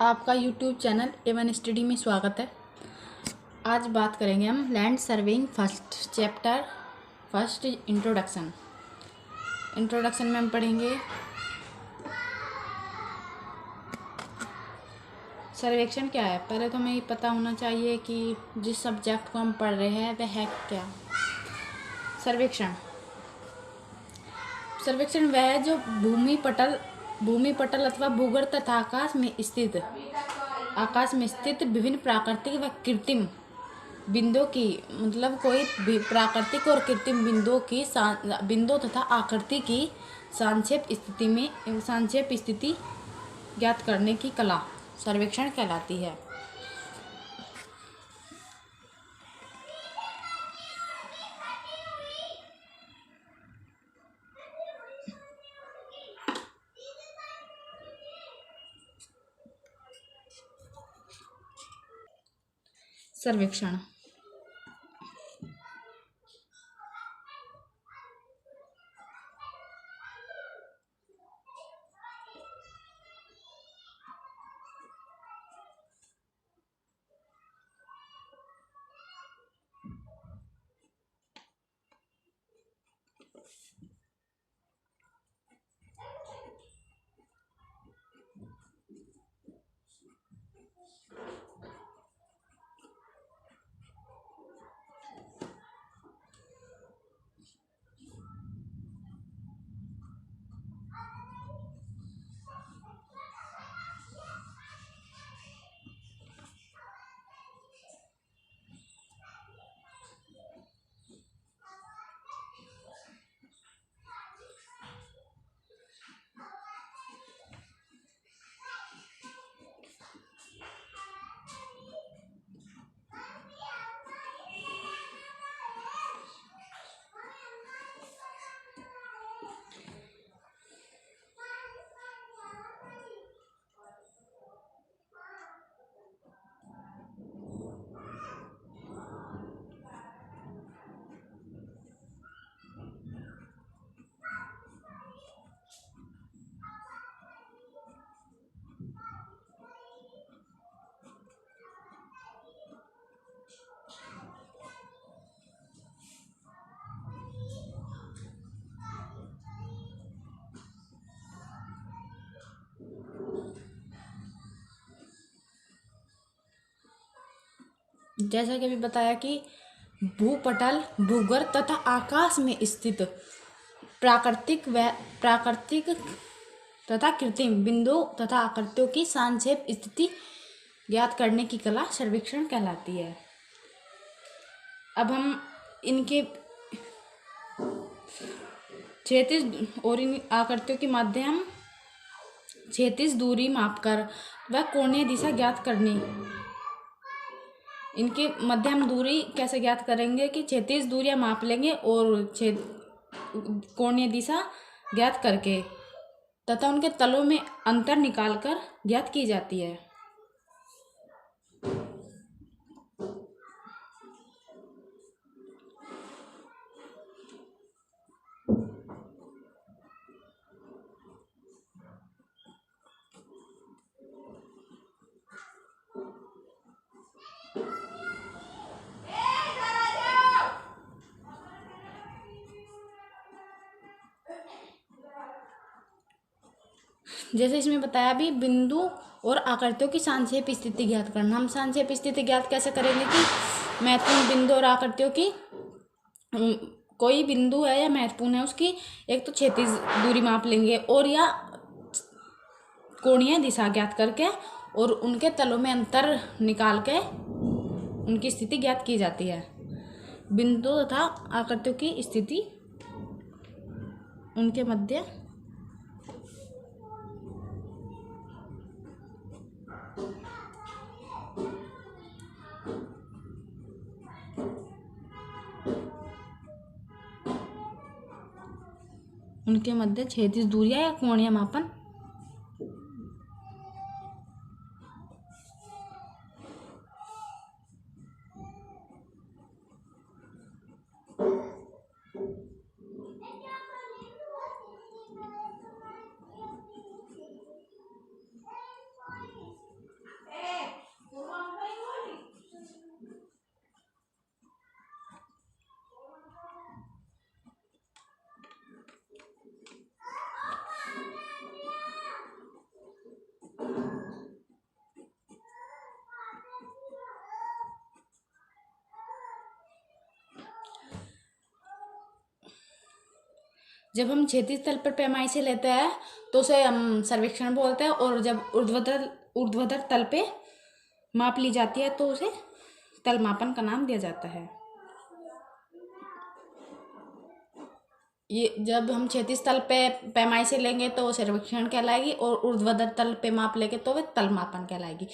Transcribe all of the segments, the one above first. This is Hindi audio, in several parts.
आपका यूट्यूब चैनल एवन स्टडी में स्वागत है। आज बात करेंगे हम land surveying first chapter first introduction में हम पढ़ेंगे सर्वेक्षण क्या है। पहले तो हमें ये पता होना चाहिए कि जिस सब्जेक्ट को हम पढ़ रहे हैं वह है क्या। सर्वेक्षण वह है जो भूमि पटल अथवा भूगर्भ तथा आकाश में स्थित विभिन्न प्राकृतिक व कृत्रिम बिंदुओं की मतलब कोई भी प्राकृतिक और कृत्रिम बिंदु तथा आकृति की सांक्षेप स्थिति ज्ञात करने की कला सर्वेक्षण कहलाती है। सर्वेक्षण जैसा कि अभी बताया कि भूपटल भूगर्भ तथा आकाश में स्थित प्राकृतिक तथा कृत्रिम बिंदु तथा आकृतियों की सांक्षेप स्थिति ज्ञात करने की कला सर्वेक्षण कहलाती है। अब हम इनके क्षैतिज और इन आकृतियों के माध्यम क्षैतिज दूरी मापकर व कोणीय दिशा ज्ञात करनी। इनके मध्य हम दूरी कैसे ज्ञात करेंगे कि क्षैतिज दूरियां माप लेंगे और कोणीय दिशा ज्ञात करके तथा उनके तलों में अंतर निकालकर ज्ञात की जाती है। जैसे इसमें बताया भी बिंदु और आकृतियों की सांक्षेप स्थिति ज्ञात करना। हम सांक्षेप स्थिति ज्ञात कैसे करेंगे कि महत्वपूर्ण बिंदु और आकृतियों की कोई बिंदु है या महत्वपूर्ण है उसकी एक तो क्षैतिज दूरी माप लेंगे और या कोणीय दिशा ज्ञात करके और उनके तलों में अंतर निकाल के उनकी स्थिति ज्ञात की जाती है। बिंदु तथा आकृतियों की स्थिति उनके मध्य क्षैतिज दूरियां या कोणीय मापन जब हम क्षैतिज तल पर पैमाइश से लेते हैं तो उसे हम सर्वेक्षण बोलते हैं, और जब ऊर्ध्वाधर तल पे माप ली जाती है तो उसे तल मापन का नाम दिया जाता है। ये जब हम क्षैतिज तल पे पैमाइश से लेंगे तो वो सर्वेक्षण कहलाएगी, और ऊर्ध्वाधर तल पे माप लेंगे तो वह तल मापन कहलाएगी।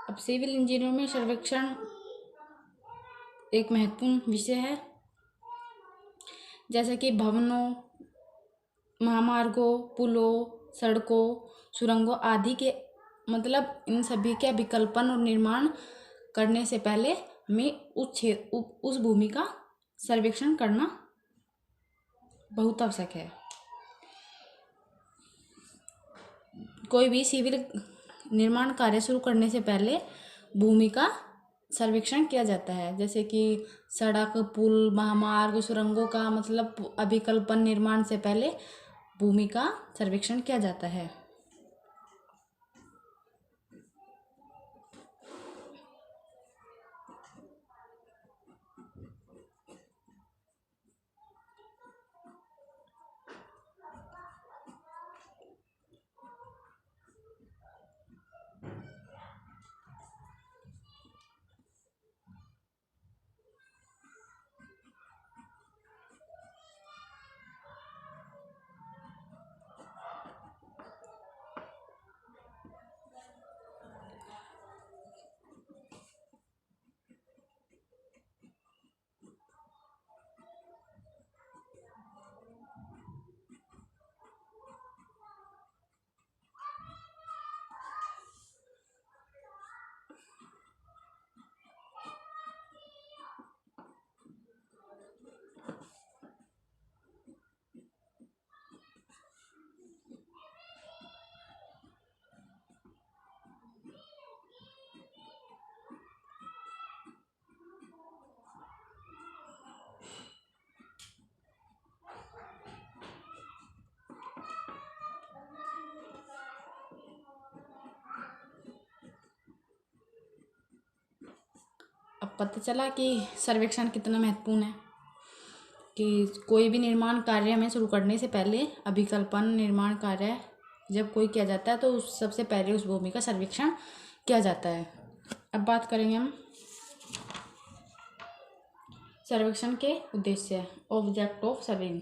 अब सिविल इंजीनियरिंग में सर्वेक्षण एक महत्वपूर्ण विषय है। जैसे कि भवनों, महामार्गों, पुलों, सड़कों, सुरंगों आदि के मतलब इन सभी के विकल्पन और निर्माण करने से पहले हमें उस भूमि का सर्वेक्षण करना बहुत आवश्यक है। कोई भी सिविल निर्माण कार्य शुरू करने से पहले भूमि का सर्वेक्षण किया जाता है। जैसे कि सड़क, पुल, महामार्ग, सुरंगों का मतलब अभिकल्पन निर्माण से पहले भूमि का सर्वेक्षण किया जाता है। अब पता चला कि सर्वेक्षण कितना महत्वपूर्ण है। कि कोई भी निर्माण कार्य हमें शुरू करने से पहले अभिकल्पन निर्माण कार्य जब कोई किया जाता है तो सबसे पहले उस भूमि का सर्वेक्षण किया जाता है। अब बात करेंगे हम सर्वेक्षण के उद्देश्य, ऑब्जेक्ट ऑफ सर्वेइंग।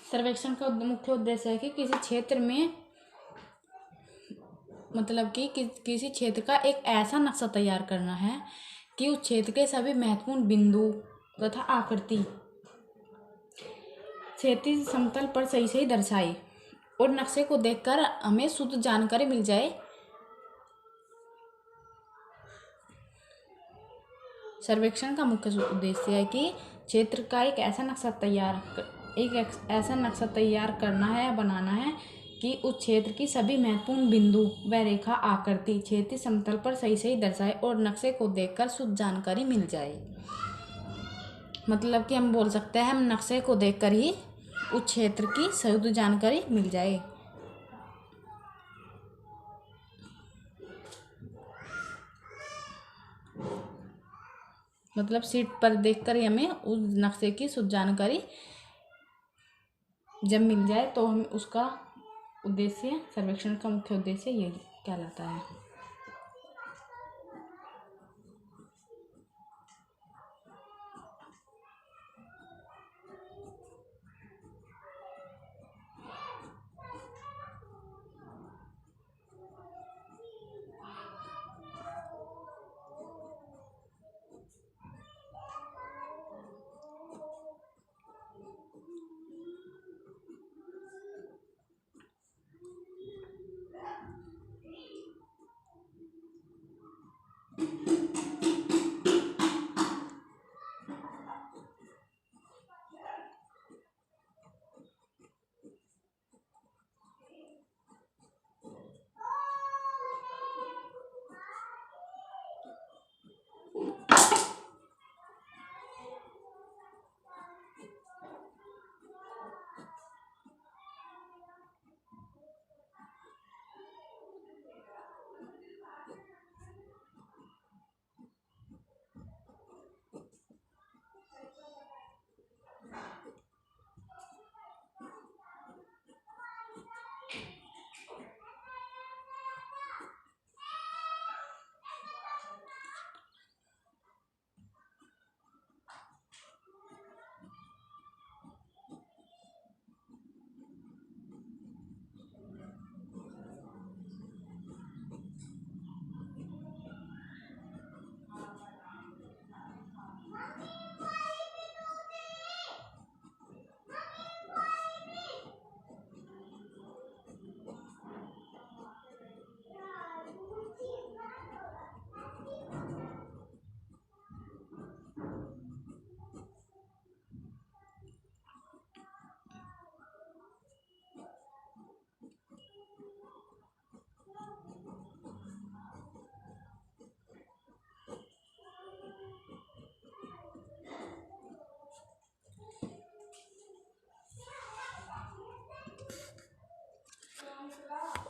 सर्वेक्षण का मुख्य उद्देश्य है कि किसी क्षेत्र में मतलब कि किसी क्षेत्र का एक ऐसा नक्शा तैयार करना है कि उस क्षेत्र के सभी महत्वपूर्ण बिंदु तथा आकृति क्षैतिज समतल पर सही सही दर्शाए और नक्शे को देखकर हमें शुद्ध जानकारी मिल जाए। सर्वेक्षण का मुख्य उद्देश्य है कि क्षेत्र का एक ऐसा नक्शा तैयार करना है या बनाना है कि उस क्षेत्र की सभी महत्वपूर्ण बिंदु व रेखा आकृति क्षेत्रीय समतल पर सही सही दर्शाए और नक्शे को देखकर शुद्ध जानकारी मिल जाए। मतलब कि हम बोल सकते हैं हम नक्शे को देखकर ही उस क्षेत्र की शुद्ध जानकारी मिल जाए। मतलब सीट पर देखकर ही हमें उस नक्शे की शुद्ध जानकारी जब मिल जाए तो हम उसका उद्देश्य, सर्वेक्षण का मुख्य उद्देश्य यही कहलाता है।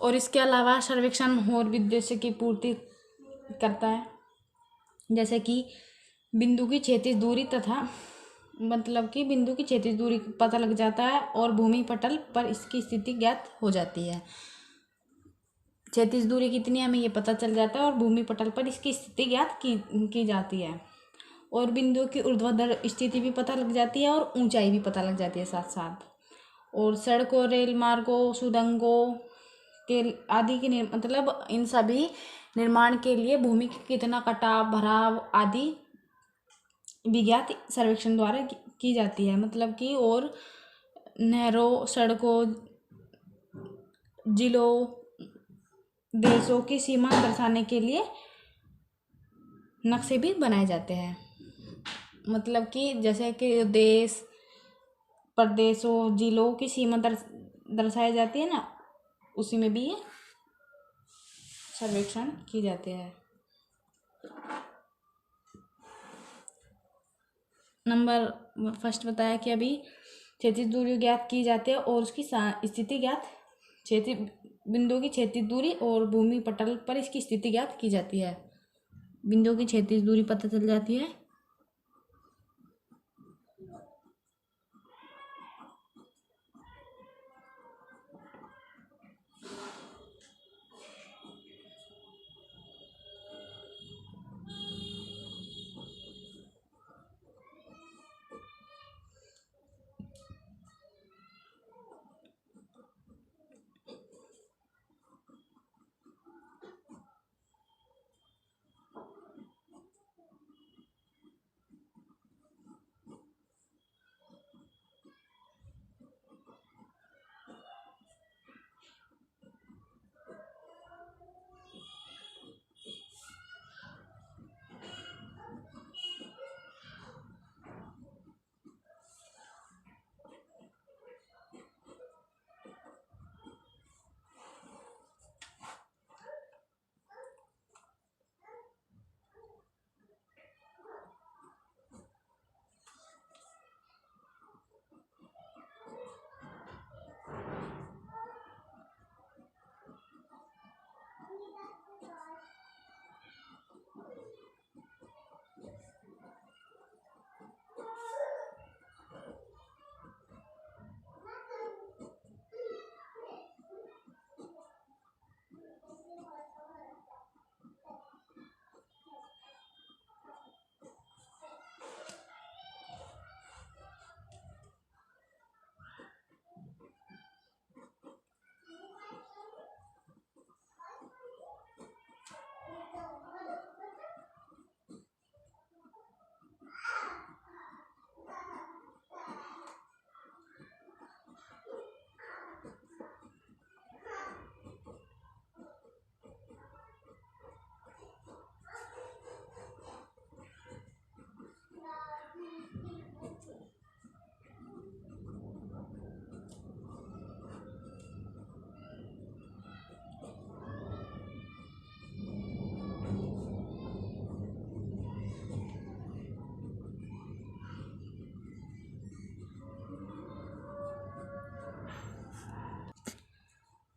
और इसके अलावा सर्वेक्षण और भी उद्देश्य की पूर्ति करता है, जैसे कि बिंदु की क्षैतिज दूरी तथा मतलब कि बिंदु की क्षैतिज दूरी पता लग जाता है और भूमि पटल पर इसकी स्थिति ज्ञात हो जाती है। क्षैतिज दूरी कितनी हमें ये पता चल जाता है और भूमि पटल पर इसकी स्थिति ज्ञात की जाती है। और बिंदु की ऊर्ध्वाधर स्थिति भी पता लग जाती है और ऊंचाई भी पता लग जाती है साथ साथ। और सड़कों, रेल मार्गों, सुरंगों के आदि की मतलब इन सभी निर्माण के लिए भूमि की कितना कटाव, भराव आदि विज्ञात सर्वेक्षण द्वारा की जाती है। मतलब कि और नहरों, सड़कों, जिलों, देशों की सीमा दर्शाने के लिए नक्शे भी बनाए जाते हैं। मतलब कि जैसे कि देश, प्रदेशों, जिलों की सीमा दर्शाई जाती है ना, उसी में भी ये सर्वेक्षण की जाते हैं। नंबर फर्स्ट बताया कि अभी क्षैतिज दूरी ज्ञात की जाती है और उसकी स्थिति ज्ञात, क्षैतिज बिंदु की क्षैतिज दूरी और भूमि पटल पर इसकी स्थिति ज्ञात की जाती है। बिंदु की क्षैतिज दूरी पता चल जाती है,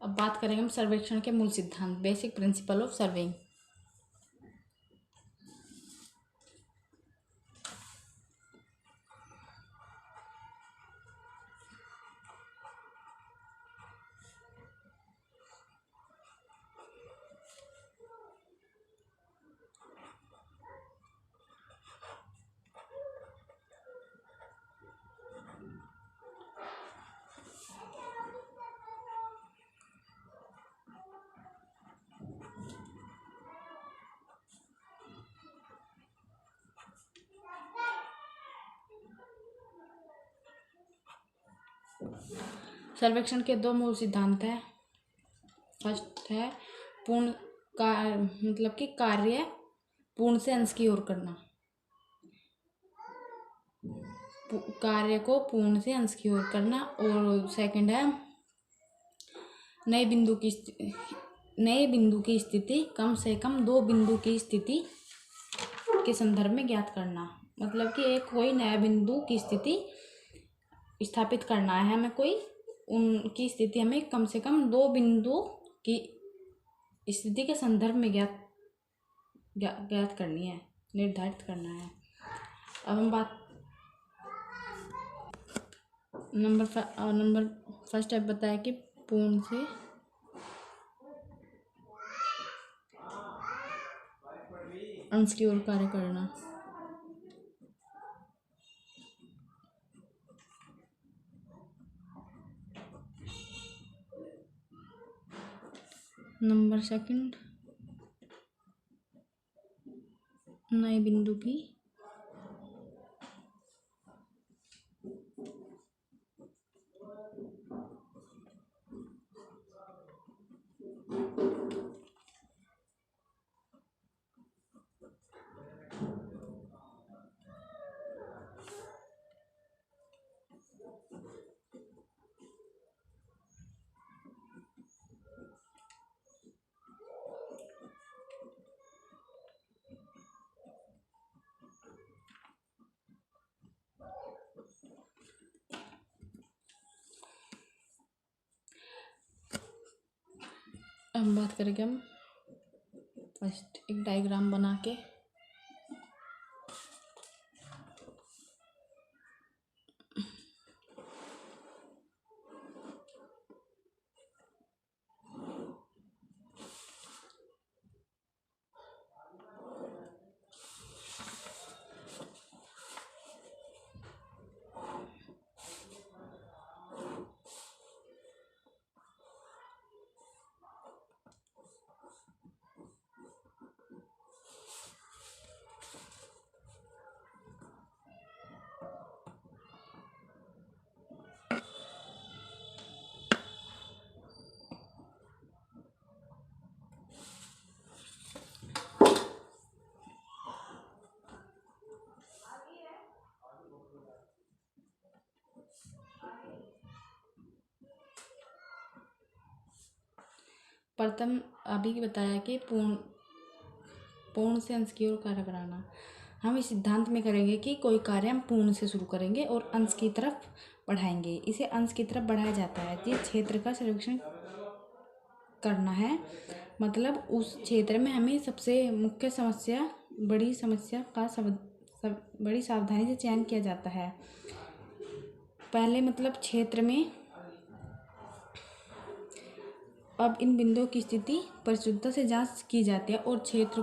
अब बात करेंगे हम सर्वेक्षण के मूल सिद्धांत, बेसिक प्रिंसिपल ऑफ सर्वेइंग। सर्वेक्षण के दो मूल सिद्धांत हैं। फर्स्ट है पूर्ण मतलब कि कार्य पूर्ण से अंश की ओर करना, कार्य को पूर्ण से अंश की ओर करना। और सेकंड है नए बिंदु की स्थिति कम से कम दो बिंदु की स्थिति के संदर्भ में ज्ञात करना। मतलब कि एक कोई नया बिंदु की स्थिति स्थापित करना है हमें, कोई उनकी स्थिति हमें कम से कम दो बिंदु की स्थिति के संदर्भ में ज्ञात करनी है, निर्धारित करना है। अब हम बात नंबर फर्स्ट स्टेप बताया कि पूर्ण से अंश की ओर कार्य करना। नंबर सेकंड नए बिंदु की हम बात करेंगे हम फर्स्ट एक डायग्राम बना के। प्रथम अभी बताया कि पूर्ण से अंश की ओर कार्य कराना। हम इस सिद्धांत में करेंगे कि कोई कार्य हम पूर्ण से शुरू करेंगे और अंश की तरफ बढ़ाएंगे। इसे अंश की तरफ बढ़ाया जाता है जिस क्षेत्र का सर्वेक्षण करना है, मतलब उस क्षेत्र में हमें सबसे मुख्य समस्या बड़ी सावधानी से चयन किया जाता है। पहले मतलब क्षेत्र में अब इन बिंदुओं की स्थिति परिशुद्धता से जांच की जाती है और क्षेत्र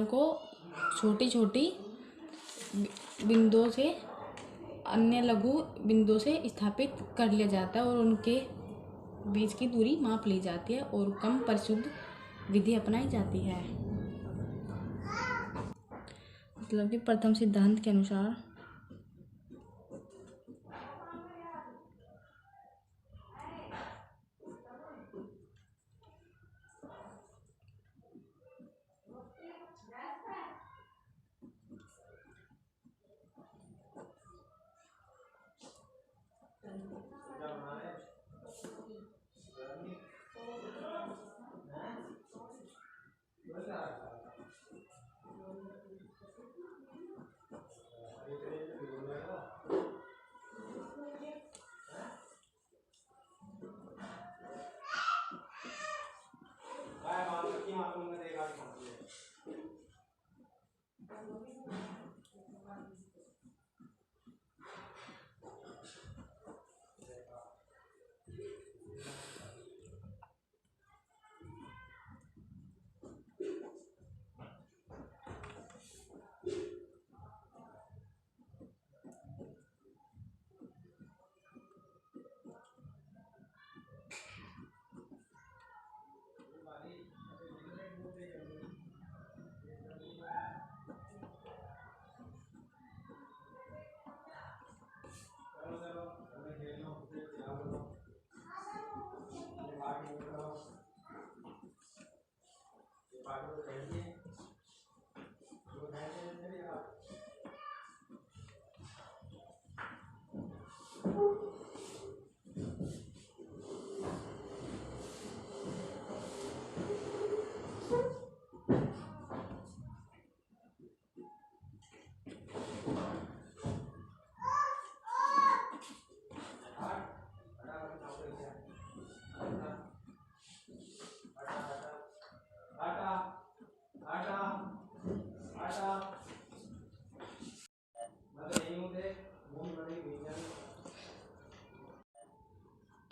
को छोटी छोटी बिंदुओं से अन्य लघु बिंदुओं से स्थापित कर लिया जाता है और उनके बीच की दूरी माप ली जाती है और कम परिशुद्ध विधि अपनाई जाती है। मतलब कि प्रथम सिद्धांत के अनुसार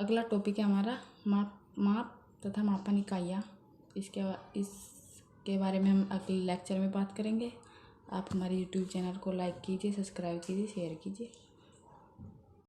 अगला टॉपिक है हमारा माप तथा मापन इकाइयाँ। इसके बारे में हम अगले लेक्चर में बात करेंगे। आप हमारे यूट्यूब चैनल को लाइक कीजिए, सब्सक्राइब कीजिए, शेयर कीजिए।